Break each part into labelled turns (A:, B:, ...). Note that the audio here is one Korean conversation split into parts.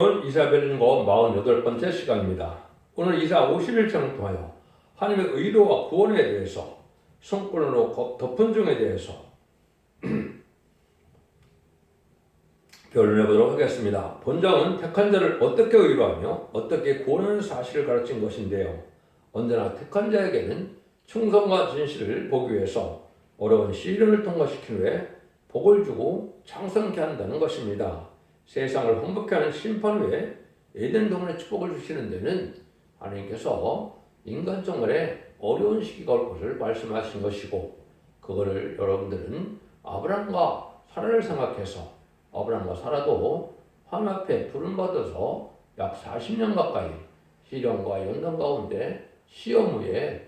A: 오늘 이사벨린고 48번째 시간입니다. 오늘 이사 51장을 통하여 하나님의 의로와 구원에 대해서 성권으로 덮은 종에 대해서 변론해 보도록 하겠습니다. 본장은 택한 자를 어떻게 의로하며 어떻게 구원하는 사실을 가르친 것인데요. 언제나 택한 자에게는 충성과 진실을 보기 위해서 어려운 시련을 통과시킨 후에 복을 주고 창성케 한다는 것입니다. 세상을 황폐케 하는 심판 후에 에덴 동안의 축복을 주시는 데는 하나님께서 인간 정말에 어려운 시기가 올 것을 말씀하신 것이고, 그거를 여러분들은 아브라함과 사라를 생각해서 아브라함과 사라도 하나님 앞에 부름받아서 약 40년 가까이 시련과 연단 가운데 시험 후에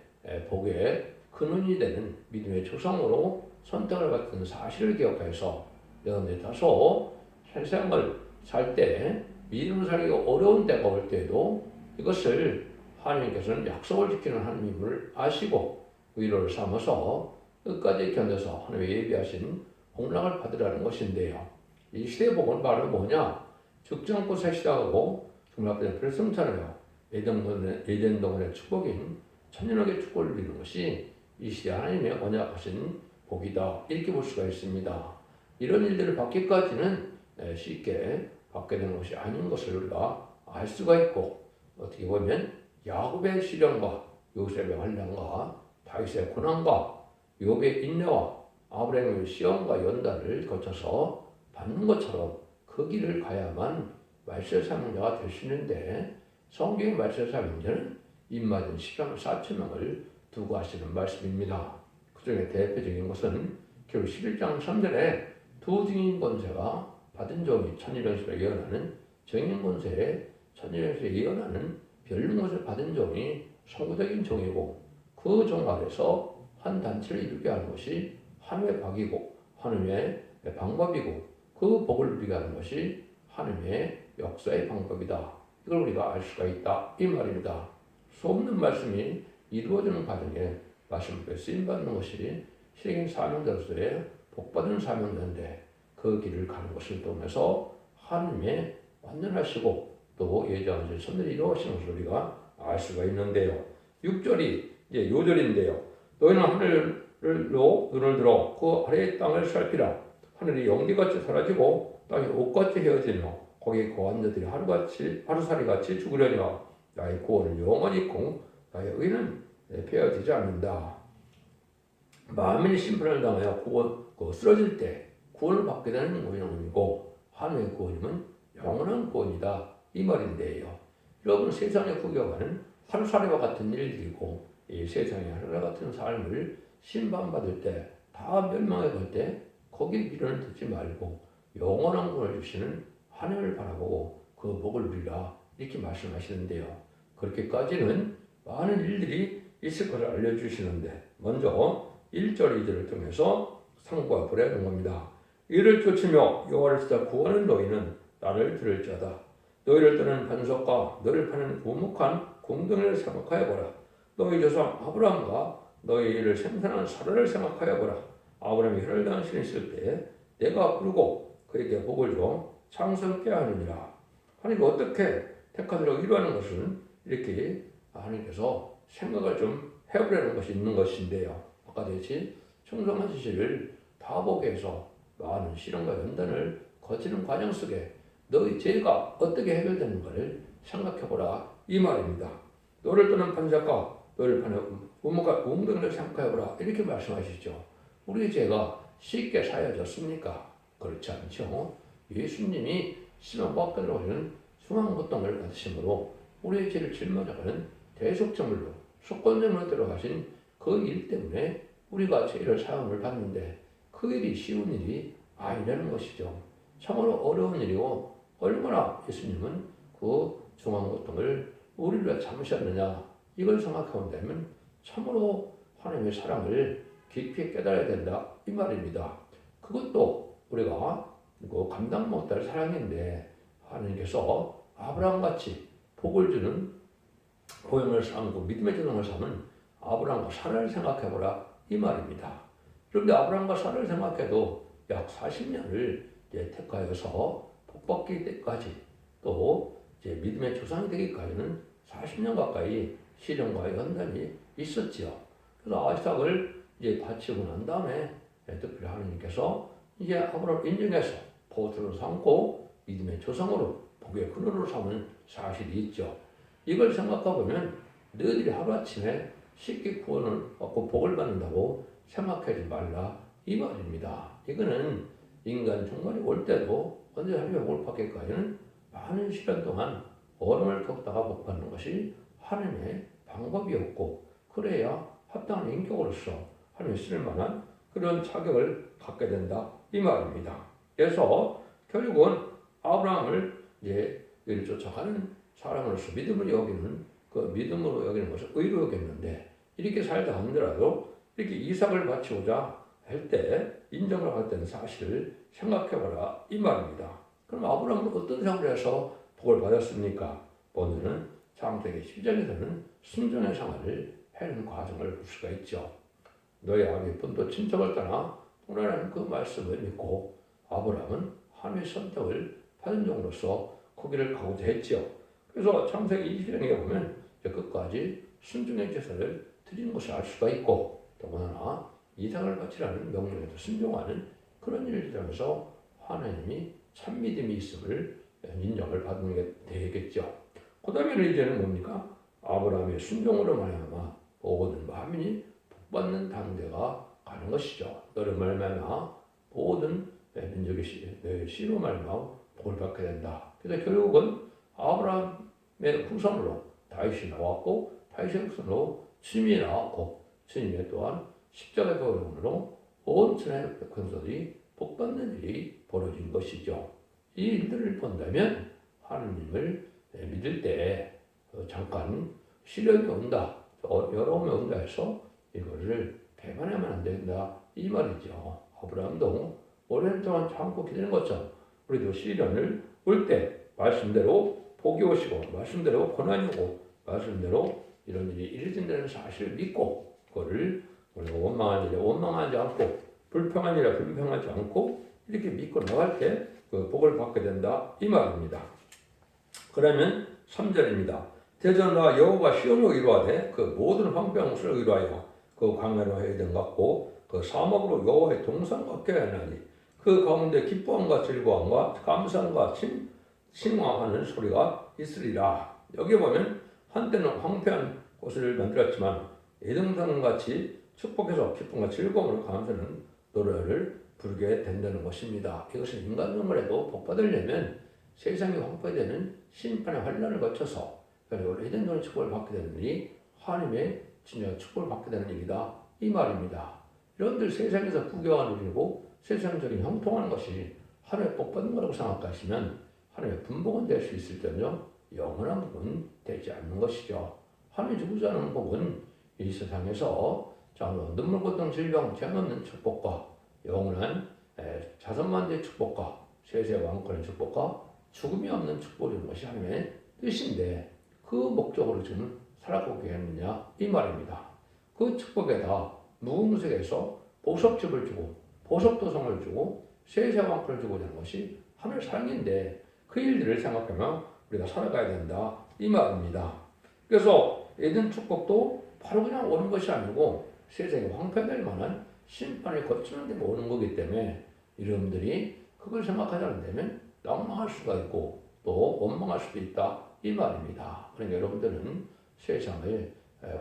A: 복의 근원이 되는 믿음의 조상으로 선택을 받은 사실을 기억해서 여러분들이 다소 세상을 살 때 믿음을 살기가 어려운 때가 올 때에도 이것을 하나님께서는 약속을 지키는 하나님을 아시고 위로를 삼아서 끝까지 견뎌서 하나님의 예비하신 복락을 받으라는 것인데요. 이 시대의 복은 바로 뭐냐? 죽지 않고 새 시작하고 중락된 필승찬이요. 에덴 동안의 축복인 천년왕의 축복을 누리는 것이 이 시대 하나님의 언약하신 복이다, 이렇게 볼 수가 있습니다. 이런 일들을 받기까지는 쉽게 받게 되는 것이 아닌 것을 우리가 알 수가 있고, 어떻게 보면 야곱의 시련과 요셉의 환난과 다윗의 고난과 욥의 인내와 아브라함의 시험과 연단을 거쳐서 받는 것처럼 그 길을 가야만 말세 사명자가 될 수 있는데, 성경의 말세 사명자는 입맞은 14,000명을 두고 하시는 말씀입니다. 그 중에 대표적인 것은 결국 11장 3절에 두 증인 권세가 받은 종이 천일병수로 예언하는 정인 권세에 천일병수로 예언하는 별능것을 받은 종이 선구적인 종이고, 그 종 아래서 한 단체를 이루게 하는 것이 하나님의 박이고 하나님의 방법이고, 그 복을 누리게 하는 것이 하나님의 역사의 방법이다. 이걸 우리가 알 수가 있다, 이 말입니다. 수없는 말씀이 이루어지는 과정에 말씀을 쓰임받는 것이 신인 사명자로서의 복받은 사명자인데, 그 길을 가는 것을 통해서 하나님의 완전하시고 또 예정하신 선들이 이루어지는 것을 우리가 알 수가 있는데요. 6절이 이제 요절인데요. 너희는 하늘로 눈을 들어 그 아래의 땅을 살피라. 하늘이 연기같이 사라지고 땅이 옷같이 헤어지며 거기 거한 자들이 하루살이같이 죽으려니와 나의 구원은 영원히 있고 나의 의는 폐허되지 않는다. 만민이 심판을 당하여 쓰러질 때 구원을 받게 되는 구원이고, 하나님의 구원임은 영원한 구원이다, 이 말인데요. 여러분, 세상에 구겨가는 하루살이와 같은 일들이고, 이 세상의 하루살이 같은 삶을 심판받을 때, 다 멸망해 갈 때 거기에 미련을 듣지 말고 영원한 구원을 주시는 하나님을 바라보고 그 복을 누리라, 이렇게 말씀하시는데요. 그렇게까지는 많은 일들이 있을 것을 알려주시는데, 먼저 1절 2절을 통해서 상고와 보내는 겁니다. 이를 쫓으며 여호와를 찾아 구하는 너희는 나를 들을 자다. 너희를 떠는 반석과 너를 파는 우묵한 궁덩이를 생각하여 보라. 너희 조상 아브라함과 너희를 생산한 사라를 생각하여 보라. 아브라함이 혈을 당신 있을 때 내가 부르고 그에게 복을 줘 창성케 하느니라. 하나님 어떻게 택하도록 이루하는 것은 이렇게 하나님께서 생각을 좀 해보려는 것이 있는 것인데요. 아까 같이 충성한 지시를 다 보게 해서 많은 시련과 연단을 거치는 과정 속에 너희 죄가 어떻게 해결되는가를 생각해보라, 이 말입니다. 너를 떠난 반석과 너를 파는 우묵과 웅덩이를 생각해보라, 이렇게 말씀하시죠. 우리의 죄가 쉽게 사여졌습니까? 그렇지 않죠. 예수님이 심판받게 들어오시는 중앙 고통을 받으심으로 우리의 죄를 짊어져가는 대속제물로 속건제물로 들어가신 그 일 때문에 우리가 죄를 사함을 받는데, 그 일이 쉬운 일이 아니라는 것이죠. 참으로 어려운 일이고, 얼마나 예수님은 그 중한 고통을 우리를 위해 참으셨느냐, 이걸 생각한다면 참으로 하나님의 사랑을 깊이 깨달아야 된다, 이 말입니다. 그것도 우리가 감당 못할 사랑인데, 하나님께서 아브라함같이 복을 주는 고용을 삼고 믿음의 조동을 삼은 아브라함과 사라를 생각해보라, 이 말입니다. 그런데 아브라함과 사라를 생각해도 약 40년을 택하여서 복받기 때까지 또 이제 믿음의 조상이 되기까지는 40년 가까이 시련과 연단이 있었지요. 그래서 아이삭을 이제 바치고 난 다음에 특별히 하나님께서 이제 아브라함을 인정해서 보조로 삼고 믿음의 조상으로 복의 근원으로 삼은 사실이 있죠. 이걸 생각해보면 너희들이 하루아침에 쉽게 구원을 받고 복을 받는다고 생각하지 말라 이 말입니다. 이거는 인간 종말이 올 때도 언제 하나님의 복을 받기까지는 많은 시간 동안 어려움을 겪다가 복 받는 것이 하나님의 방법이었고 그래야 합당한 인격으로서 하나님이 쓸 만한 그런 자격을 갖게 된다 이 말입니다. 그래서 결국은 아브라함을 이제 이를 쫓아가는 사람으로서 믿음을 여기는 그 믿음으로 여기는 것을 의로 여겼는데 이렇게 살다 하더라도 이렇게 이삭을 바치고자 할 때 인정을 할 때는 사실을 생각해봐라 이 말입니다. 그럼 아브라함은 어떤 생각을 해서 복을 받았습니까? 본문은 창세기 10장에서는 순종의 생활을 하는 과정을 볼 수가 있죠. 너희 아비 분도 친척을 떠나 떠나라는 그 말씀을 믿고 아브라함은 하나님의 선택을 받은 종으로서 그 길을 가고자 했지요. 그래서 창세기 20장에 보면 끝까지 순종의 제사를 드리는 것을 알 수가 있고 더구나 이삭을 바치라는 명령에도 순종하는 그런 일들에서 하나님이 참 믿음이 있음을 인정을 받는 게 되겠죠. 그 다음에는 이제는 뭡니까? 아브라함의 순종으로 말미암아 모든 만민이 복받는 당대가 가는 것이죠. 너를 말미암아 모든 민족의 씨로 말미암아 복을 받게 된다. 그래서 결국은 아브라함의 후손으로 다윗이 나왔고 다윗의 후손으로 주님이 나왔고 주님의 또한 십자가의 도움으로 온 천하의 백성들이 복받는 일이 벌어진 것이죠. 이 일들을 본다면 하나님을 믿을 때 잠깐 시련이 온다, 어려움이 온다 해서 이거를 배반하면 안 된다 이 말이죠. 아브라함도 오랜 동안 참고 기다린 것처럼 우리도 시련을 올 때 말씀대로 복이 오시고 말씀대로 고난이 오고 말씀대로 이런 일이 일어진다는 사실을 믿고 그거를 우리가 원망한 일에 원망하지 않고 불평한 일에 불평하지 않고 이렇게 믿고 나갈 때 그 복을 받게 된다 이 말입니다. 그러면 3절입니다. 대전과 여호와 시온으로 이루하되 그 모든 황폐한 것을 이루하여 그 광야로 해야 같고 그 사막으로 여호와의 동상 같게 하나니 그 가운데 기뻐함과 즐거움과 감상과 신화하는 소리가 있으리라. 여기 보면 한때는 황폐한 곳을 만들었지만 예등산같이 축복해서 기쁨과 즐거움을 감사하는 노래를 부르게 된다는 것입니다. 이것은 인간 정말에도 복받으려면 세상이 황폐되는 심판의 환란을 거쳐서 그리고 예전적인 축복을 받게 되는 일이 하나님의 진정한 축복을 받게 되는 일이다 이 말입니다. 여러분들 세상에서 구경하는 일이고 세상적인 형통하는 것이 하나님의 복받는 거라고 생각하시면 하나님의 분복은 될 수 있을지언정 영원한 복은 되지 않는 것이죠. 하나님이 주고자 하는 복은 이 세상에서 눈물 고통 질병 죄 없는 축복과 영원한 자선만대의 축복과 세세 왕권의 축복과 죽음이 없는 축복이라는 것이 하나님의 뜻인데 그 목적으로 지금 살아가고 계느냐 이 말입니다. 그 축복에다 무궁무색에서 보석집을 주고 보석도성을 주고 세세 왕권을 주고 되는 것이 하늘의 사랑인데 그 일들을 생각하면 우리가 살아가야 된다 이 말입니다. 그래서 에덴 축복도 바로 그냥 오는 것이 아니고 세상에 황폐될 만한 심판을 거치는 데 오는 거기 때문에 여러분들이 그걸 생각하지 않는다면 낭망할 수가 있고 또 원망할 수도 있다 이 말입니다. 그러니까 여러분들은 세상을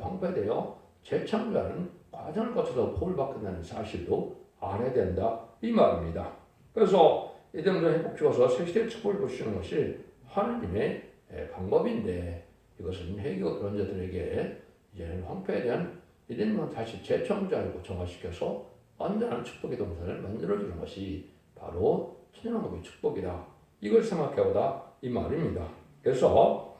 A: 황폐되어 재창조하는 과정을 거쳐서 복을 받게 된다는 사실도 알아야 된다 이 말입니다. 그래서 에덴을 회복 주어서 세시대 축복을 보시는 것이 하나님의 방법인데 이것은 회개가 그런 자들에게 이제는 황폐에 대한 에덴을 다시 재창조하고 정화시켜서 완전한 축복의 동산을 만들어주는 것이 바로 천연왕국의 축복이다. 이걸 생각해보다 이 말입니다. 그래서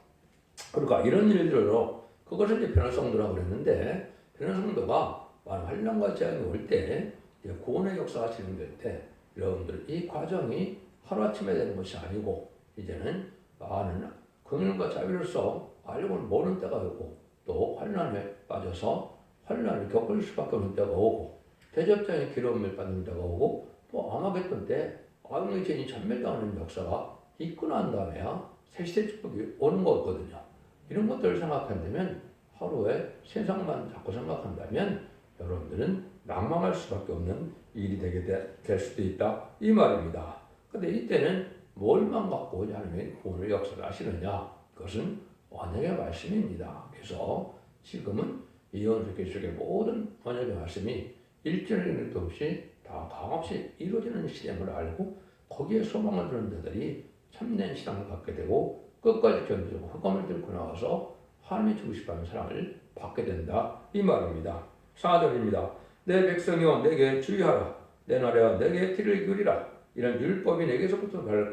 A: 그러니까 이런 일들로 그것을 이제 변화성도라고 그랬는데 변화성도가 많은 환란과 재앙이 올 때 구원의 역사가 진행될 때 여러분들 이 과정이 하루아침에 되는 것이 아니고 이제는 많은 긍휼과 자비로서 알고는 모르는 때가 오고 또 환란에 빠져서 환란을 겪을 수밖에 없는 때가 오고 대접장의 기름을 받는 때가 오고 또 아마겟돈 때 악령의 죄인이 전멸당하는 역사가 있고 난 다음에야 새시대 축복이 오는 거거든요. 이런 것들을 생각한다면 하루에 세상만 자꾸 생각한다면 여러분들은 낭망할 수밖에 없는 일이 될 수도 있다 이 말입니다. 근데 이때는 뭘만 갖고 하나님의 구원을 역사를 하시느냐? 그것은 언약의 말씀입니다. 그래서 지금은 이언수 계시록의 모든 언약의 말씀이 일절일 것 없이 다 강없이 이루어지는 시점을 알고 거기에 소망을 두는 자들이 참된 신앙을 갖게 되고 끝까지 견디고 흑암을 뚫고 나와서 하나님이 주고 싶어하는 사랑을 받게 된다 이 말입니다. 4절입니다. 내 백성이여 내게 주의하라. 내 나라여 내게 귀를 기울이라. 이런 율법이 내게서부터 가를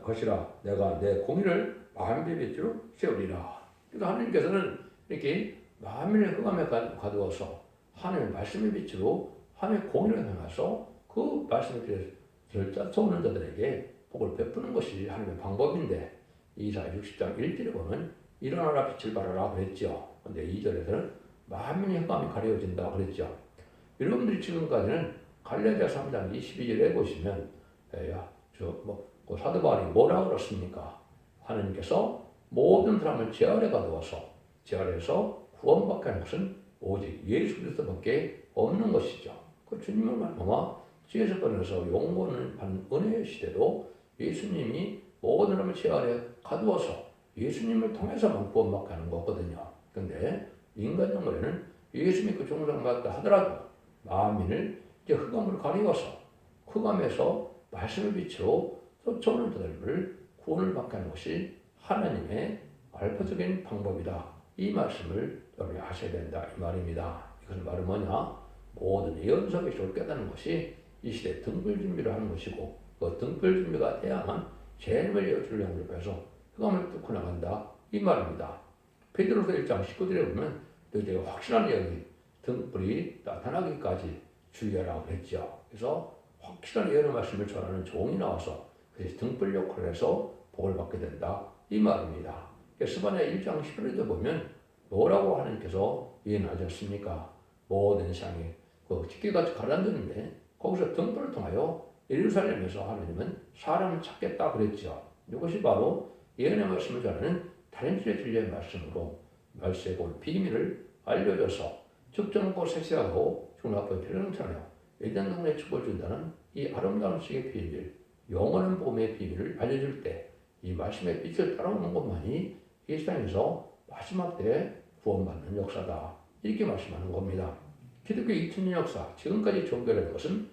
A: 것이라. 내가 내 공의를 만민의 빛으로 세우리라. 그래서 하나님께서는 이렇게 만민의 흑암에 가두어서 하나님의 말씀의 빛으로 하나님의 공의를 행해서 그 말씀의 빛을 쫓아오는 자들에게 복을 베푸는 것이 하나님의 방법인데 이사야 60장 1절에 보면 일어나라 빛을 발하라 그랬죠. 근데 2절에서는 만민의 흑암이 가려진다 그랬죠. 여러분들이 지금까지는 갈라디아 3장 22절에 보시면 그 사도 바울이 뭐라고 그랬습니까? 하나님께서 모든 사람을 제 아래 가두어서 제 아래에서 구원받게 하는 것은 오직 예수 그리스도밖에 없는 것이죠. 그 주님을 말미암아 죄에서 꺼내서 영원을 받는 은혜의 시대도 예수님이 모든 사람을 제 아래 가두어서 예수님을 통해서만 구원받게 하는 거거든요. 그런데 인간 영혼에는 예수 믿고 종상받다 하더라도 만민을 이제 흑암으로 가리워서 흑암에서 말씀의 빛으로 쫓아오는 자들을 구원을 받게 하는 것이 하나님의 알파적인 방법이다. 이 말씀을 여러분이 아셔야 된다. 이 말입니다. 이것은 바로 뭐냐? 모든 예언서 계시를 깨닫는 것이 이 시대에 등불 준비를 하는 것이고 그 등불 준비가 돼야만 재림을 이어줄 영으로 해서 흑암을 뚫고 나간다. 이 말입니다. 베드로서 1장 19절에 보면 너희들이 확실한 예언이 등불이 나타나기까지 주의하라고 했죠. 그래서 확실한 예언의 말씀을 전하는 종이 나와서 그래서 등불 역할을 해서 복을 받게 된다. 이 말입니다. 스바냐 1장 11절에 보면 뭐라고 하나님께서 예언하셨습니까? 모든 세상에 그 집게같이 가라앉았는데 거기서 등불을 통하여 예루살렘에서 하나님은 사람을 찾겠다 그랬죠. 이것이 바로 예언의 말씀을 전하는 다른질의 진리의 말씀으로 말세의 본 비밀을 알려줘서 적정하고 세세하고 중학교 필요능차하여 예전 동네에 축복을 준다는 이 아름다운 식의 비밀, 영원한 복음의 비밀을 알려줄 때 이 말씀의 빛을 따라오는 것만이 이 세상에서 마지막 때에 구원받는 역사다. 이렇게 말씀하는 겁니다. 기독교 2000년 역사, 지금까지 종교라는 것은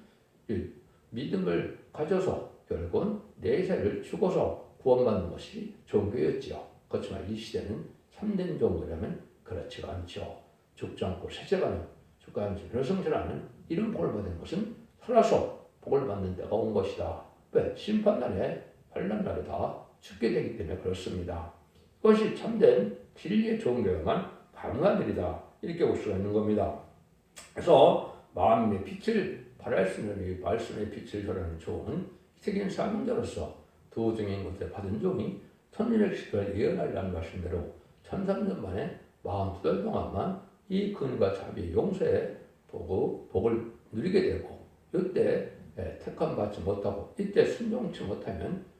A: 믿음을 가져서 결국은 내 세를 죽어서 구원받는 것이 종교였죠. 그렇지만 이 시대는 참된 종교라면 그렇지가 않죠. 죽지 않고 세세가는 죽지 않지 별성질하는 이런 복을 받는 것은 살아서 복을 받는 때가 온 것이다. 왜? 심판날에 환난날에 다 죽게 되기 때문에 그렇습니다. 그것이 참된 진리의 종교야만 가능한 일이다. 이렇게 볼 수가 있는 겁니다. 그래서 마음의 빛을 발할 수 있는 이 말씀의 빛을 전하는 종은 세계인 사명자로서 두 종인 것을 받은 종이 천년의 시간을 예언하리라는 말씀대로 1300년 만에 42달 동안만 이 근과 자비의 용서의 복을 누리게 되고 이때 택함 받지 못하고 이때 순종치 못하면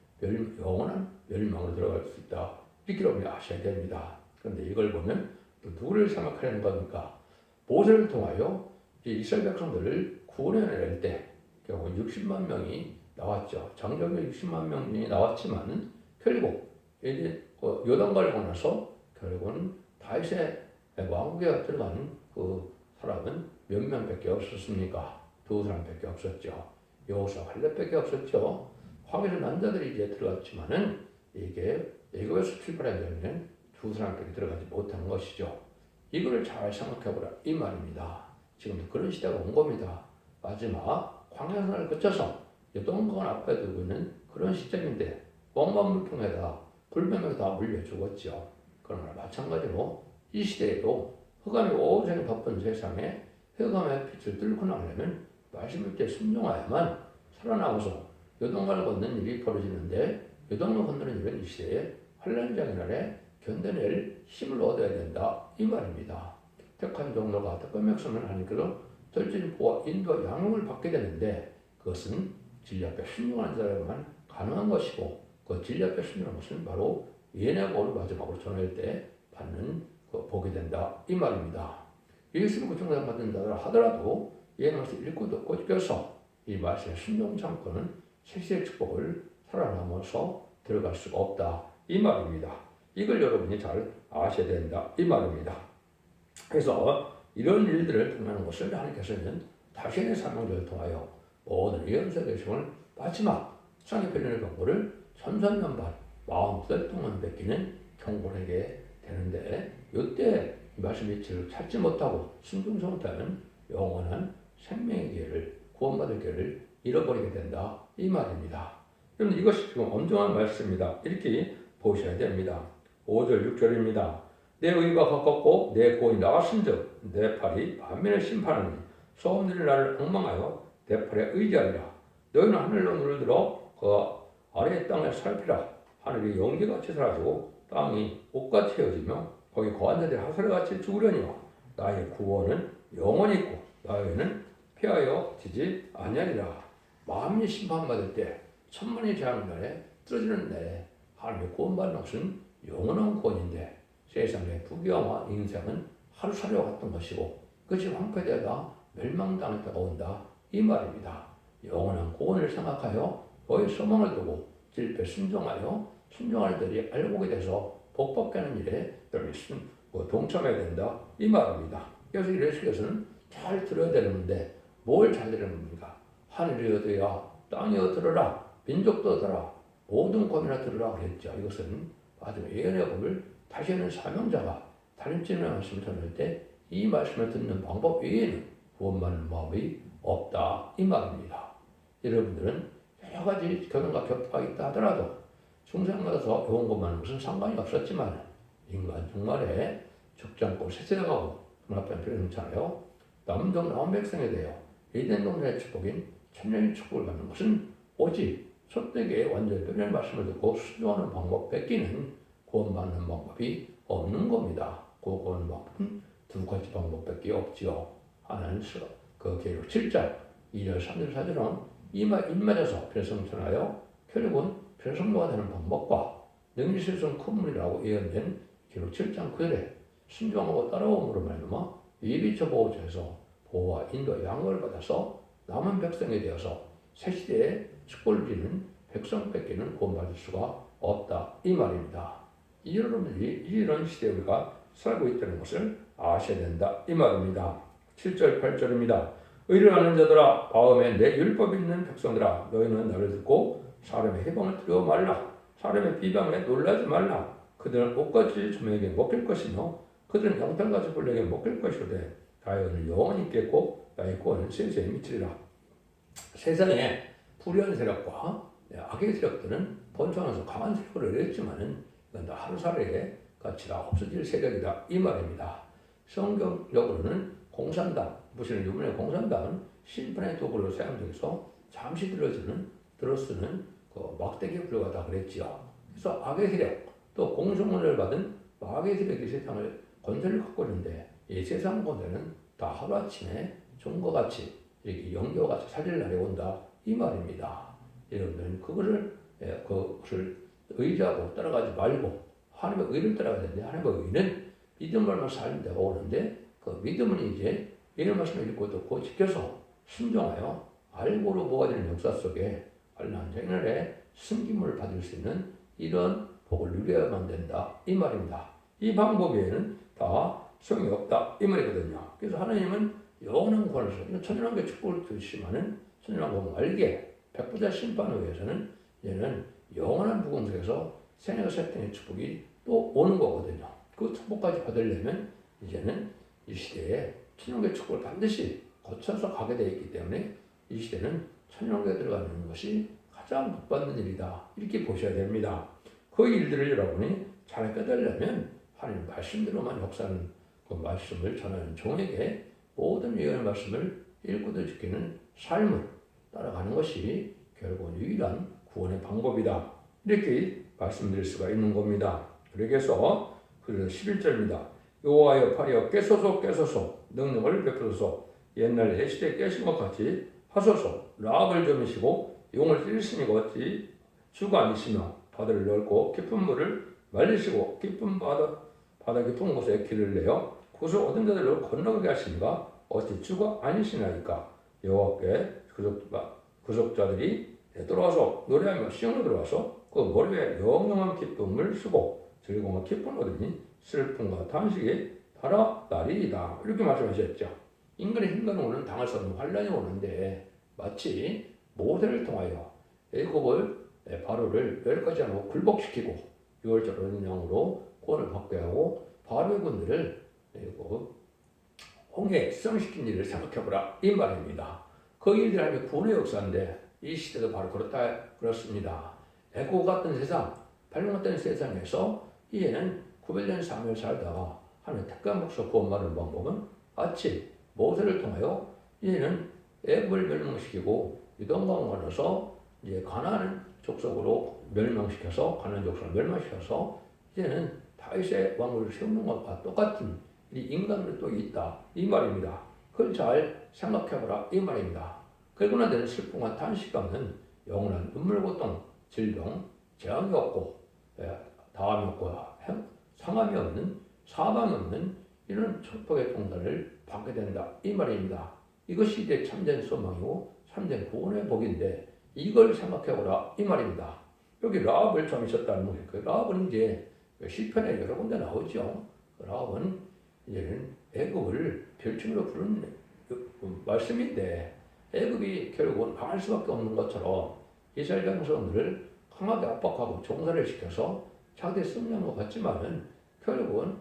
A: 영원한 멸망으로 들어갈 수 있다. 이렇게 여러분이 아셔야 됩니다. 그런데 이걸 보면 또 누구를 생각하려는 겁니까? 모세를 통하여 이스라엘 백성들을 구원해낼 때 결국 60만 명이 나왔죠. 장정에 60만 명이 나왔지만 결국 이제 요단강을 건너서 결국은 다윗의 왕국에 들어가는 그 사람은 몇 명밖에 없었습니까? 두 사람밖에 없었죠. 여호수아 갈렙밖에 없었죠. 황해를 난 자들이 이제 들어갔지만은 이게 애굽에서 출발한 자는 두 사람밖에 들어가지 못한 것이죠. 이거를 잘 생각해보라 이 말입니다. 지금도 그런 시대가 온 겁니다. 마지막 광야선을 거쳐서 요단강 앞에 두고 있는 그런 시점인데 왕만물통에다 불뱀에 다 물려 죽었죠. 그러나 마찬가지로 이 시대에도 흑암이 오전에 덮은 세상에 흑암의 빛을 뚫고 나가려면 말씀을 때 순종하야만 살아나와서 요단강을 걷는 일이 벌어지는데 요단강을 건너는 일은 이 시대에 환난장의 날에 견뎌낼 힘을 얻어야 된다 이 말입니다. 택한 종로가 택한 백성을 하니까 절진 보호, 인도, 양육을 받게 되는데 그것은 진리 앞에 순종하는 자에게만 가능한 것이고 그 진리 백신이라는 것은 바로 예언의 복을 마지막으로 전할 때 받는 그 복이 된다 이 말입니다. 예수를 구원을 받는다 하더라도 예언의 말씀을 읽고 듣고 지켜서 이 말씀에 순종치 않고는 세시의 축복을 살아남아서 들어갈 수가 없다 이 말입니다. 이걸 여러분이 잘 아셔야 된다 이 말입니다. 그래서 이런 일들을 통하는 것을 하나님께서는 자신의 사명자를 통하여 모든 예언서의 계시를 마지막 상의 편리의 경고를 천선만반 42동안 베끼는 경건에게 되는데 이때 이 말씀의 이치를 찾지 못하고 순종치 못하면 영원한 생명의 기회를 구원받을 기회를 잃어버리게 된다 이 말입니다. 여러분 이것이 지금 엄중한 말씀입니다. 이렇게 보셔야 됩니다. 5절 6절입니다. 내 의가 가깝고 내 고이 나왔은즉 내 팔이 반면에 심판하니 소음들이 나를 엉망하여 내 팔에 의지하리라. 너희는 하늘로 눈을 들어 그 아래의 땅을 살피라. 하늘이 연기같이 사라지고 땅이 옷같이 헤어지며 거기 거한 자들이 하사르같이 죽으려니와 나의 구원은 영원히 있고 나에게는 피하여 지지 아니하리라. 마음이 심판받을 때 천만이 재앙 날에 쓰러지는 날에 하나님의 구원받는 것은 영원한 구원인데 세상의 부귀영화 인생은 하루살이와 같은 것이고 그것이 황폐되다 멸망당했다가 온다 이 말입니다. 영원한 구원을 생각하여 너의 소망을 두고 질패 순종하여 순종할 들이 알고 보게 돼서 복받게 하는 일에 동참해야 된다 이 말입니다. 그래서 이 예수께서는 잘 들어야 되는데 뭘 잘 들으는 겁니까? 하늘이 얻어야 땅이 얻으라 민족도 얻어라 모든 권이나 들으라 그랬죠. 이것은 마지막 예언의 법을 다시 하는 사명자가 다른 찌는 말씀을 전할 때 이 말씀을 듣는 방법 외에는 구원받는 마음이 없다 이 말입니다. 여러분들은 여러 가지 경험과 격파가 있다 하더라도 중생마다서 배운 것만은 무슨 상관이 없었지만 인간 종말에 죽지 않고 세세가고 그만큼 필요 없잖아요. 남은 백성에 대하여 이된 동네의 축복인 천년의 축복을 받는 것은 오직 속되게 완전히 변의 말씀을 듣고 순종하는 방법 뺏기는 구원받는 방법이 없는 겁니다. 그 구원 방법은 두 가지 방법밖에 없지요. 하나는 그 계율 7장 2절 3절 4절은 입맞아서 별성천하여 결국은 별성도가 되는 방법과 능리실성 큰 물이라고 예언된 계율 7장 9절에 순종하고 따라옴으로 말미암아 예비처 보호자에서 보호와 인도 양을 받아서 남은 백성에 되어서 새 시대에 축복을 지는 백성 뺏기는 구원받을 수가 없다 이 말입니다. 여러분들이 이런 시대에 우리가 살고 있다는 것을 아셔야 된다 이 말입니다. 7절 8절입니다. 의를 하는 자들아 마음에 내 율법 있는 백성들아 너희는 나를 듣고 사람의 해방을 두려워 말라. 사람의 비방에 놀라지 말라. 그들은 옷같이 조명에게 먹힐 것이며 그들은 양털같이 벌레에게 먹힐 것이로되 나의 은은 영원히 있겠고 나의 구원은 세세에 미치리라. 세상에 불의한 세력과 악의 세력들은 번창해서 강한 세력을 내렸지만은 이건 다 하루살이의 가치가 없어질 세력이다 이 말입니다. 성경적으로는 공산당, 무슨 이번에 공산당은 심판의 도구로 사용돼서 잠시 들어쓰는 그 막대기에 불과하다 그랬지요. 그래서 악의 세력, 또 공성문을 받은 마귀의 세력이 세상을 권세를 갖고 있는데 이 세상 권세는 다 하루아침에 종과 같이 이렇게 연기와 같이 사질 날이 온다 이 말입니다. 여러분들은 그것을 의지하고 따라가지 말고 하나님의 의를 따라가야 되는데 하나님의 의는 믿음으로만 사는 데가 오는데 그 믿음은 이제 이런 말씀을 읽고 듣고 지켜서 순종하여 알고로 뭐가 되는 역사 속에 알란장날에 승기물을 받을 수 있는 이런 복을 누려야만 된다 이 말입니다. 이 방법 외에는 다 소용이 없다 이 말이거든요. 그래서 하나님은 영원한 구원을 천연왕국의 축복을 주시면은 천연왕국 말기에 백부자 심판을 위해서는 얘는 영원한 부흥석에서 생애가 세팅의 축복이 또 오는 거거든요. 그 축복까지 받으려면 이제는 이 시대에 천연왕국의 축복을 반드시 거쳐서 가게 되어 있기 때문에 이 시대는 천연왕국에 들어가는 것이 가장 복받는 일이다 이렇게 보셔야 됩니다. 그 일들을 여러분이 잘 깨달으려면 하나님 말씀대로만 역사하는 그 말씀을 전하는 종에게 모든 예언의 말씀을 읽고도 지키는 삶을 따라가는 것이 결국은 유일한 구원의 방법이다 이렇게 말씀드릴 수가 있는 겁니다. 그래서 11절입니다. 여호와여 팔이여 깨소서 능력을 베푸소서 옛날 시대에 깨신 것 같이 하소서 라합을 점이시고 용을 찔리시니 어찌 주가 아니시며 바다를 넓고 깊은 물을 말리시고 깊은 바다 깊은 곳에 길을 내어 구수 얻은 자들로 건너게 하시니가 어찌 주가 아니시나이까. 여호와께 구속자들이 돌아와서 노래하며 시온으로 들어와서 그 머리 위에 영영한 기쁨을 쓰고 즐거운 기쁨을 얻으니 슬픔과 탄식이 달아나리이다. 이렇게 말씀하셨죠. 인간의 행동으로는 당할 수 없는 환란이 오는데 마치 모세를 통하여 애굽을 바로를 열까지 하고 굴복시키고 6월절 언약으로 구원을 받게 하고 바로의 군들을 홍해에 수정시킨 일을 생각해보라 이 말입니다. 그 일들이 하나님의 구원의 역사인데 이 시대도 바로 그렇습니다. 애국 같은 세상, 발명 같은 세상에서 이제는 900년 삶을 살다가 하나님의 택한 목소 구원받는 방법은 마치 모세를 통하여 이제는 애국을 멸망시키고 이동과 건너서 이제 가나안 족속으로 멸망시켜서 가나안 족속을 멸망시켜서 이제는 다윗의 왕국을 세우는 것과 똑같은 이 인간들이 또 있다 이 말입니다. 그걸 잘 생각해보라 이 말입니다. 그리고 나서는 슬픔과 탄식감은 영원한 눈물 고통, 질병, 재앙이 없고 다함이 없고 상함이 없는 사방이 없는 이런 축복의 통달을 받게 된다 이 말입니다. 이것이 이제 참된 소망이고 참된 구원의 복인데 이걸 생각해보라 이 말입니다. 여기 라합을 좀 있었다는 거예요. 그 라합은 이제 시편에 여러 군데 나오죠. 라합은 이제는 애굽을 별칭으로 부르는 말씀인데 애굽이 결국은 망할 수밖에 없는 것처럼 이스라엘 백성들을 강하게 압박하고 종살이를 시켜서 자기의 승리한 것 같지만은 결국은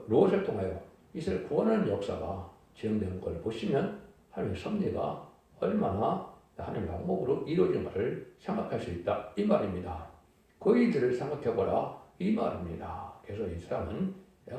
A: 롯을 통하여 이스라엘 구원하는 역사가 진행되는 걸 보시면 하나님의 섭리가 얼마나 하나님의 방법으로 이루어진 것을 생각할 수 있다 이 말입니다. 그 일들을 생각해보라 이 말입니다. 그래서 이 사람은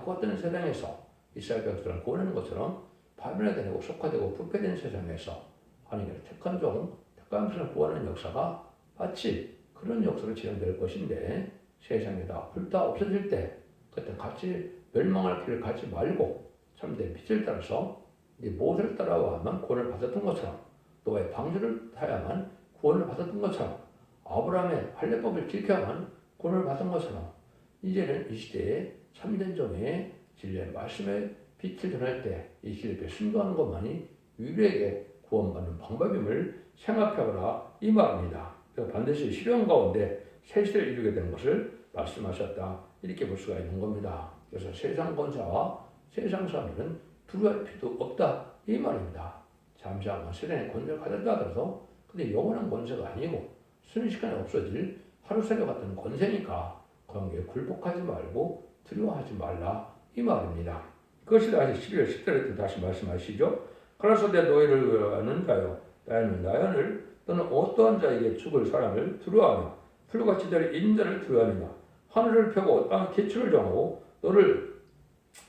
A: 어떤 세상에서 이스라엘 백성을 구원하는 것처럼 파멸되고 속화되고 부패된 세상에서 하나님의 택한 종, 택한 것을 구원하는 역사가 마치 그런 역사로 진행될 것인데 세상에 다 불타 없어질 때 그때 같이 멸망할 길을 가지 말고 참된 빛을 따라서 모세를 따라와야만 구원을 받았던 것처럼 노아의 방주를 타야만 구원을 받았던 것처럼 아브라함의 할례법을 지켜야만 구원을 받은 것처럼 이제는 이 시대에 참된 종의 진리의 말씀의 빛을 전할 때 이 시대에 순종하는 것만이 유일하게 구원받는 방법임을 생각해보라 이 말입니다. 반드시 실현 가운데 새 시대를 이루게 되는 것을 말씀하셨다 이렇게 볼 수가 있는 겁니다. 그래서 세상 권세와 세상 사람들은 두려워할 필요도 없다 이 말입니다. 잠시 한번 세상의 권세를 가졌다 하더라도 근데 영원한 권세가 아니고 순식간에 없어질 하루살이 같은 권세니까 그런 게 굴복하지 말고 두려워하지 말라 이 말입니다. 그것이 다시 11월 10절에 다시 말씀하시죠. 가라사대 너희를 아는 자여 나연을 너는 어떠한 자에게 죽을 사람을 두려워하며 풀같이 될 인자를 두려워하느냐. 하늘을 펴고 땅 기초를 정하고 너를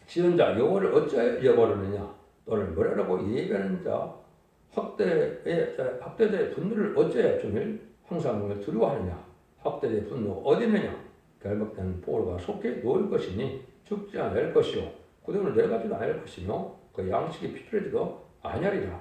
A: 지은 자 여호와를 어찌하여 잃어버리느냐. 너를 멸하라고 예비하는 자 학대자의 분노를 어찌하여 종일 항상 두려워하느냐. 학대자의 분노 어디 있느냐. 결박된 포로가 속히 놓을 것이니 죽지 않을 것이요 그들은 내려가지도 않을 것이며 그 양식이 필요하지도 아니하리라.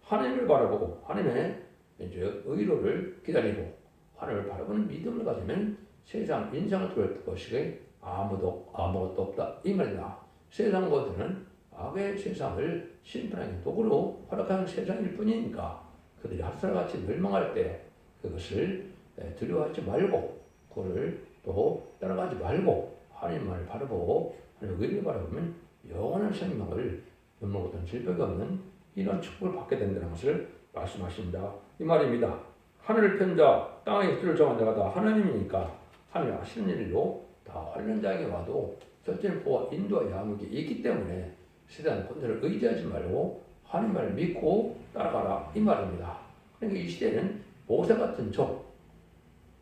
A: 하나님을 바라보고 하나님의 이제 의로를 기다리고 하나님을 바라보는 믿음을 가지면 세상 인상을 두려울 것이기 아무것도 없다 이 말이다. 세상 것들은 악의 세상을 심판하는 도구로 허락하는 세상일 뿐이니까 그들이 핫살같이 멸망할 때 그것을 두려워하지 말고 그를 또 따라가지 말고 하나님만을 바라보고 하나님의 의를 바라보면 영원한 생명을 눈물보다는 질병이 없는 이런 축복을 받게 된다는 것을 말씀하십니다. 이 말입니다. 하늘을 편 자, 땅의 길을 정한 자가 다 하나님이니까 하나님 하시는 일로 다 환난장에 와도 절대는 보호와 인도와 양육이 있기 때문에 세상 권세를 의지하지 말고 하나님을 믿고 따라가라 이 말입니다. 그러니까 이 시대는 모세 같은 종,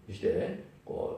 A: 이 시대에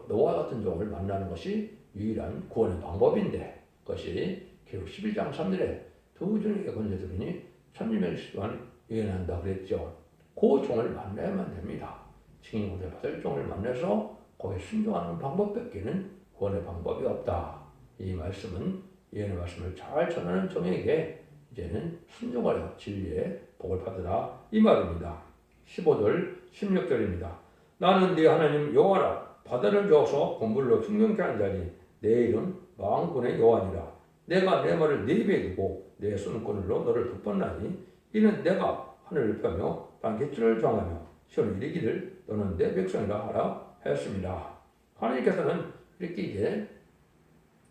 A: 노아 같은 종을 만나는 것이 유일한 구원의 방법인데 그것이 기록 11장 3절에 두 종에게 권세들으니 천리명식 동안 예언한다 그랬죠. 그 종을 만나야만 됩니다. 징인고대 받을 종을 만나서 거기에 순종하는 방법밖에는 구원의 방법이 없다. 이 말씀은 예언의 말씀을 잘 전하는 종에게 이제는 순종하여 진리의 복을 받으라 이 말입니다. 15절 16절입니다. 나는 네 하나님 여호와라 바다를 저어서 본물로 충명케 한 자니 내 이름 만군의 여호와니라. 내가 내 말을 네 입에 두고 내 손권으로 너를 돋보나니 이는 내가 하늘을 펴며 땅깃줄을 정하며 시온에 이르기를 너는 내 백성이라 하라 하였습니다. 하나님께서는 이렇게 이제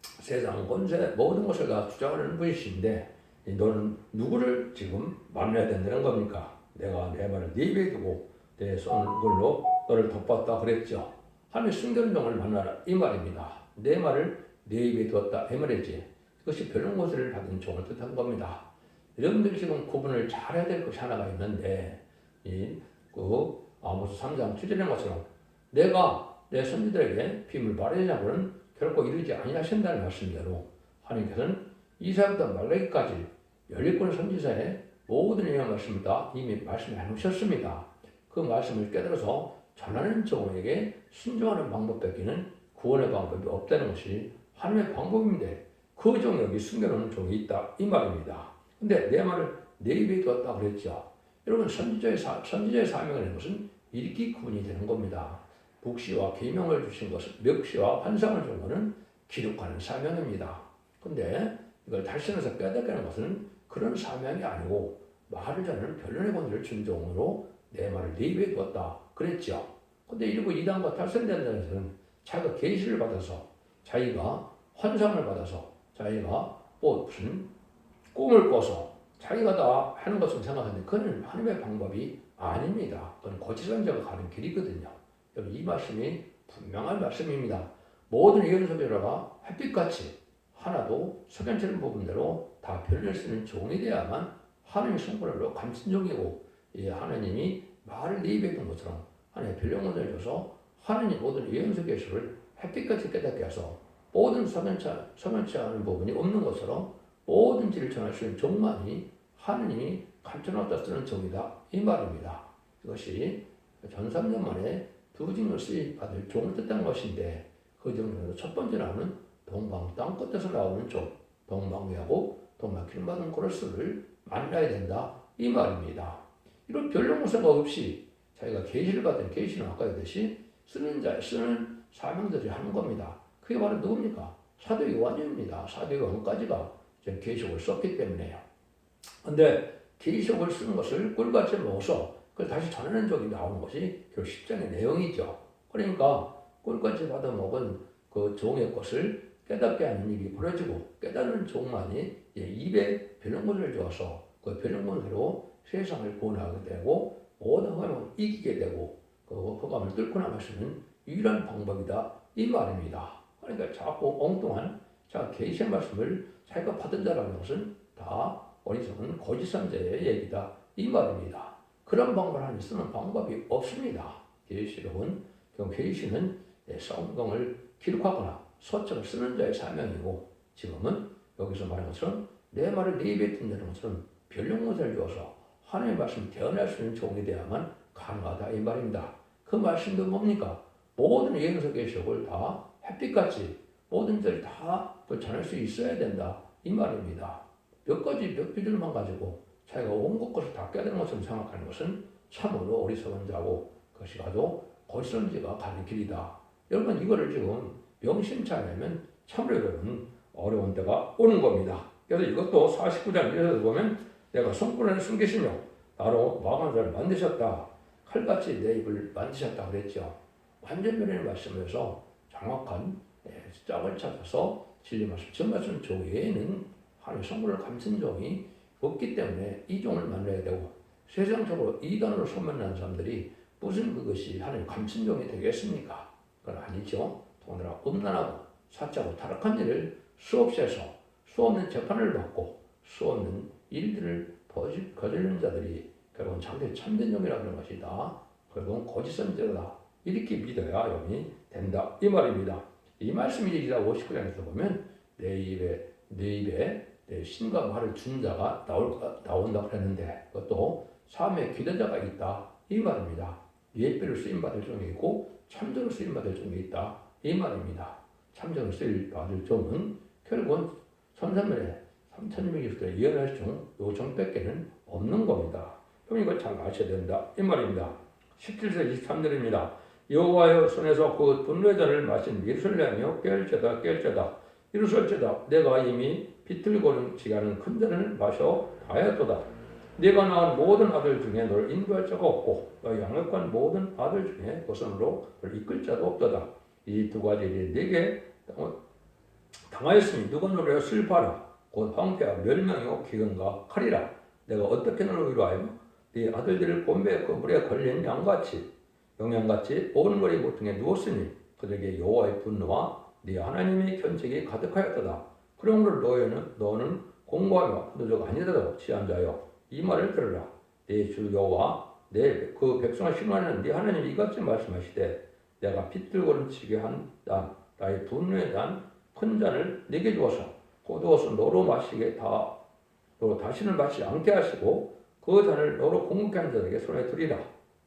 A: 세상 권세 모든 것을 다 주장하는 분이신데 너는 누구를 지금 만나야 된다는 겁니까? 내가 내 말을 네 입에 두고 내 손걸로 너를 덮었다 그랬죠. 하나님의 순결한 종을 만나라 이 말입니다. 내 말을 네 입에 두었다 이 말이지. 그것이 별론 것을 받은 종을 뜻한 겁니다. 여러분들이 지금 구분을 잘해야 될 것이 하나가 있는데 아모스 3장 7절인 것처럼 내가 내 선지들에게 빔을 말하자고는 결코 이르지 아니하신다는 말씀대로 하나님께서는 이사야부터 말라기까지 17권 선지자의 모든 유명한 말씀을 다 이미 말씀해 놓으셨습니다. 그 말씀을 깨달아서 전하는 종에게 순종하는 방법밖에는 구원의 방법이 없다는 것이 하나님의 방법인데 그 종이 여기 숨겨놓은 종이 있다 이 말입니다. 근데 내 말을 내 입에 두었다 그랬죠. 여러분 선지자의 사명이라는 것은 이렇게 구분이 되는 겁니다. 묵시와 계명을 주신 것은 멱시와 환상을 준 것은 기록하는 사명입니다. 근데 이걸 달성해서 깨닫는 것은 그런 사명이 아니고 말을 전하는 변론의 권위를 준 종으로 내 말을 네 입에 두었다 그랬죠. 근데 이러고 이단과 탈선된다는 것은 자기가 계시를 받아서 자기가 환상을 받아서 자기가 무슨 꿈을 꿔서 자기가 다 하는 것을 생각하는데 그건 하나님의 방법이 아닙니다. 그건 거짓선자가 가는 길이거든요. 여러분 이 말씀이 분명한 말씀입니다. 모든 예언서별화가 햇빛같이 하나도 석연처럼 부분대로 다 변할 수 있는 종이 되어야만 하나님의 성분으로 감춘 종이고 하나님이 말을 네 입에 둔 것처럼 하나님의 변령문을 줘서 하나님 모든 예언서 계시를 햇빛같이 깨닫게 해서 모든 석연치 않은 부분이 없는 것처럼 모든 지를 전할 수 있는 종만이 하나님이 감춰놨다 쓰는 종이다 이 말입니다. 이것이 전 3년 만에 두 징을 쓰임받을 종을 뜻한 것인데 그 중에서 첫 번째 나오는 동방 땅끝에서 나오는 종 동방위하고 동방기름 받은 고레스를 만나야 된다 이 말입니다. 이런 변론문서가 없이 자기가 계시를 받은 계시는 아까 했듯이 쓰는 사명들이 하는 겁니다. 그게 바로 누굽니까? 사도 요한입니다. 사도 요한까지가 계시록을 썼기 때문에요. 근데 계시록을 쓰는 것을 꿀같이 먹어서 그걸 다시 전하는 적이 나오는 것이 결국 10장의 내용이죠. 그러니까 꿀같이 받아먹은 그 종의 것을 깨닫게 하는 일이 벌어지고 깨닫는 종만이 입에 변론문을 줘서 그 변론문으로 세상을 구원하게 되고 모든 흑암을 이기게 되고 그 흑암을 뚫고 나갈 수 있는 유일한 방법이다 이 말입니다. 그러니까 자꾸 엉뚱한 계시의 말씀을 자기가 받은 자라는 것은 다 어리석은 거짓 선지자의 얘기다 이 말입니다. 그런 방법을 하니 쓰는 방법이 없습니다. 계시록은 계시는 성경을 기록하거나 서책을 쓰는 자의 사명이고 지금은 여기서 말한 것처럼 내 말을 네 입에 둔다는 것처럼 변론문서를 주어서 하나님의 말씀을 대언할 수 있는 종이 되어야만 가능하다 이 말입니다. 그 말씀도 뭡니까? 모든 예언서 계시록을 다 햇빛같이 모든 절을 다 전할 수 있어야 된다 이 말입니다. 몇 비들만 가지고 자기가 온 것을 다 깨달은 것처럼 생각하는 것은 참으로 어리석은 자고 그것이 아주 거짓선지가 가는 길이다. 여러분 이거를 지금 명심치 않으면 참으로 여러분 어려운 때가 오는 겁니다. 그래서 이것도 49장 1절에서 보면 내가 손구녕을 숨기시며 나로 마음한 자를 만드셨다. 칼같이 내 입을 만드셨다 그랬죠. 완전 변의 말씀에서 정확한 짝을 찾아서 진리 말씀, 전 말씀 종 외에는 하나님의 성분을 감춘 종이 없기 때문에 이 종을 만나야 되고 세상적으로 이단으로 소문난 사람들이 무슨 그것이 하나님 감춘 종이 되겠습니까? 그건 아니죠. 더군다나 음란하고 사짜고 타락한 일을 수없이 해서 수없는 재판을 받고 수없는 일들을 거짓는 자들이 결국은 장대 참된 종이라는 하는 것이 다 결국은 거짓 선지자다. 이렇게 믿어야 영이 된다. 이 말입니다. 이 말씀이 이제 59장에서 보면 내 입에 내 신과 말을 준 자가 나온다고 했는데 그것도 삶의 기대자가 있다. 이 말입니다. 예배를 쓰임받을 종이 있고 참전을 쓰임받을 종이 있다. 이 말입니다. 참전을 쓰임받을 종은 결국은 선사면에 3,200일 예언할 종, 요 종밖에는 없는 겁니다. 그럼 이걸 잘 아셔야 된다. 이 말입니다. 17절 23절입니다. 여호와의 손에서 그 분노의 잔을 마신 예술레하며 깰죄다 이루설죄다 내가 이미 비틀거림치게 하는 큰 잔을 마셔 다하였도다. 네가 낳은 모든 아들 중에 너를 인도할 자가 없고 너의 양육한 모든 아들 중에 고선으로 너를 이끌 자도 없도다. 이 두 가지 일이 네게 당하였으니 누가 너를 슬퍼하라. 곧 황폐와 멸망이요 기근과 칼이라. 내가 어떻게 너를 위로하여 네 아들들을 곰배 그 물에 걸린 양같이 영양같이 온 거리 모퉁이에 누웠으니 그들에게 여호와의 분노와 네 하나님의 견책이 가득하였도다. 그러므로 너는 공고하며 도적 아니다도 취한 자여 이 말을 들으라. 네 주 여호와 내 그 백성을 신뢰하는 네 하나님이 이같이 말씀하시되 내가 핏들거림치게 한 나의 분노에 대한 큰 잔을 내게 주어서 고두어서 너로 마시게 너로 다시는 마시지 않게 하시고 그 잔을 너로 공급케 한 자들에게 손에 두리라.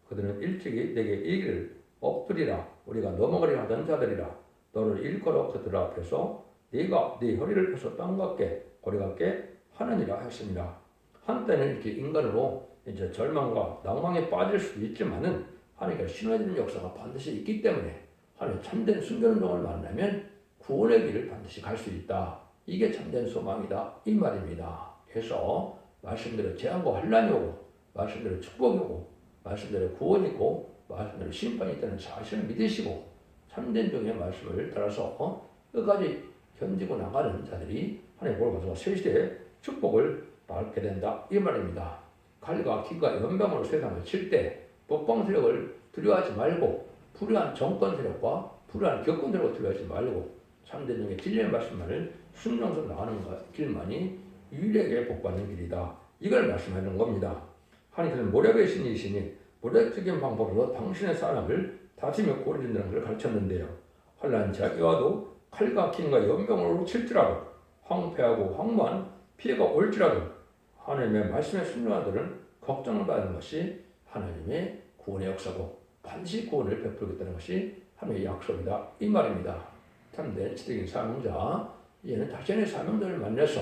A: 그들은 일찍이 내게 이기를 엎드리라. 우리가 넘어가려 하던 자들이라. 너를 일컬어 그들 앞에서 네가 네 허리를 펴서 땅 같게 고리 같게 하느니라 했습니다. 한때는 이렇게 인간으로 이제 절망과 낭망에 빠질 수도 있지만은 하나님께 신뢰되는 역사가 반드시 있기 때문에 하나님 참된 순교운동을 만나면 구원의 길을 반드시 갈 수 있다. 이게 참된 소망이다. 이 말입니다. 그래서 말씀대로 재앙과 환란이 오고 말씀대로 축복이 오고 말씀대로 구원이 있고 말씀대로 심판이 있다는 사실을 믿으시고 참된 종의 말씀을 따라서 끝까지 견디고 나가는 자들이 하나님의 복을 가져가 세시대의 축복을 받게 된다. 이 말입니다. 칼과 기가 연병으로 세상을 칠 때 북방 세력을 두려워하지 말고 불의한 정권 세력과 불의한 격권 세력을 두려워하지 말고 참된 종의 진리의 말씀만을 순종해서 나가는 길만이 유일하게 복받는 길이다. 이걸 말씀하는 겁니다. 하나님께서는 모략의 신이시니 모략적인 방법으로 당신의 사람을 다스리며 고려준다는 것을 가르쳤는데요. 환난 자기와도 칼과 긴과 연병으로 칠지라도 황폐하고 황무한 피해가 올지라도 하나님의 말씀에 순종한 자들은 걱정을 받는 것이 하나님의 구원의 역사고 반드시 구원을 베풀겠다는 것이 하나님의 약속이다. 이 말입니다. 참된 지적인 사명자, 이제는 자신의 사명자를 만나서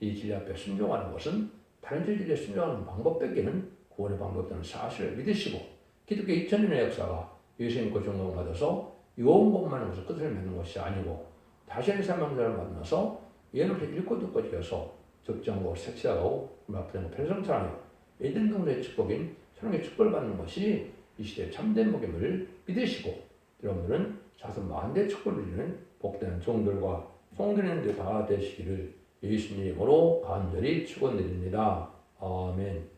A: 이 진리 앞에 순종하는 것은 다른 진리에 순종하는 방법밖에는 구원의 방법이라는 사실을 믿으시고 기독교 2000년의 역사가 예수님과 종용받아서 요한 것만 해서 끝을 맺는 것이 아니고 자신의 사명자를 만나서 예언을 읽고 듣고 지어서 적정하고 색시하고 앞으로 편성차하며 에덴 동네의 축복인 천국의 축복을 받는 것이 이 시대의 참된 복임을 믿으시고 여러분들은 자손 만대 축복을 누리는 복된 종들과 성도님들 다 되시기를 예수님으로 간절히 축원드립니다. 아멘.